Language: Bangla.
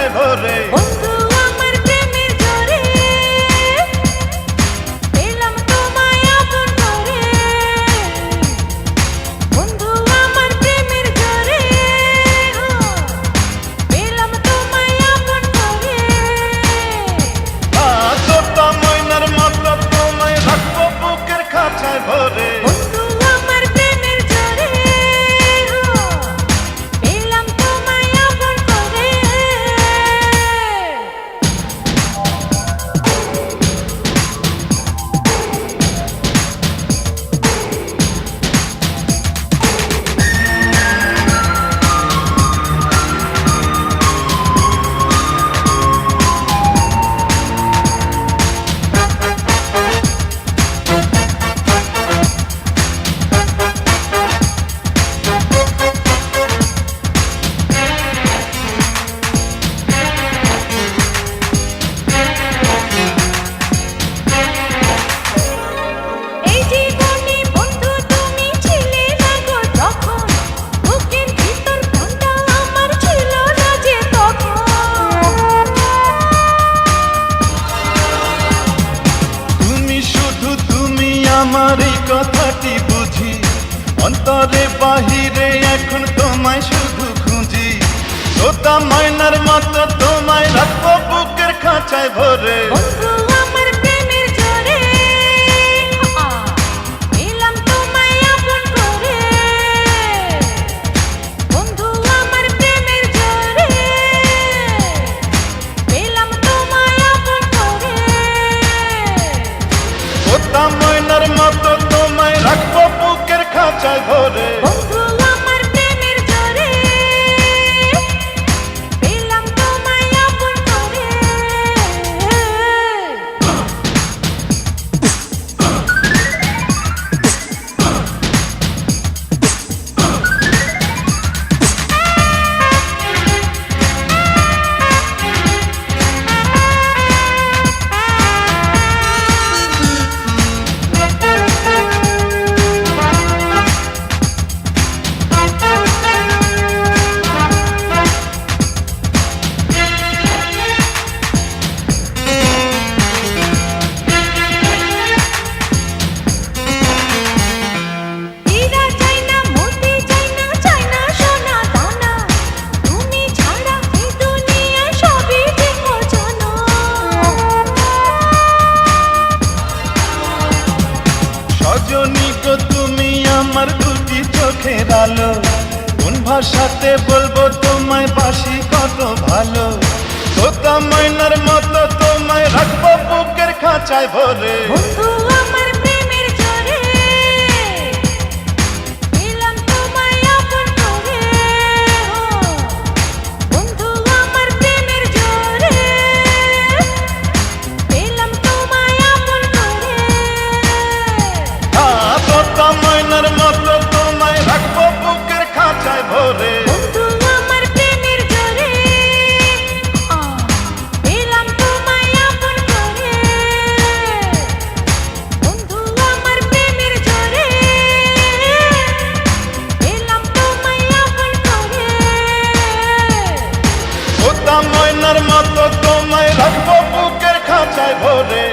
খাঁচায় ভরে। বন্ধু আমার প্রেমের জোরে পেলাম তোমায় আপন করে। বন্ধু আমার প্রেমের জোরে পেলাম তোমায় আপন করে। তোতা ময়নার মতো তোমায় রাখবো বুকের খাঁচায় ভরে। বন্ধু আমার প্রেমের জোরে পেলাম তোমায় আপন করে। এই জীবনে বন্ধু তুমি ছিলে না গো যখন, বুকের ভিতর ঠান্ডা আমার ছিল না যে তখন। তুমি শুধু তুমি আমার এই কথাটি বুঝি, অন্তরে বাহিরে এখন তোমায় শুধু খুঁজি। তোতা ময়নার মতো তোমায় রাখবো বুকের খাঁচায় ভরে। বন্ধু আমার প্রেমের জোরে পেলাম তোমায় আপন করে। বন্ধু আমার প্রেমের জোরে পেলাম তোমায় আপন করে। তোতা ময়নার মতো তোমায় রাখবো বুকের খাঁচায় ভরে। বন্ধু আমার প্রেমের জোরে পেলাম তোমায় আপন করে। হীরা চাই না, মোতি চাই না, চাই না সোনা দানা, তুমি ছাড়া এই দুনিয়ায় সবই যে অজানা। সজনী গো তুমি আমার দুটি চোখের আলো, কোন ভাষাতে বলবো তোমায় বাসি কত ভালো। তোতা ময়নার মতো তোমায় রাখবো বুকের খাঁচায় ভরে। বন্ধু আমার প্রেমের জোরে পেলাম তোমায় আপন করে। বন্ধু আমার প্রেমের জোরে পেলাম তোমায় আপন করে। তোতা ময়নার মতো তোমায় রাখবো বুকের খাঁচায় ভরে। বন্ধু আমার প্রেমের জোরে পেলাম তোমায় আপন করে। বন্ধু আমার প্রেমের জোরে পেলাম তোমায় আপন করে। তোতা ময়নার মতো তোমায় রাখবো বুকের খাঁচায় ভরে।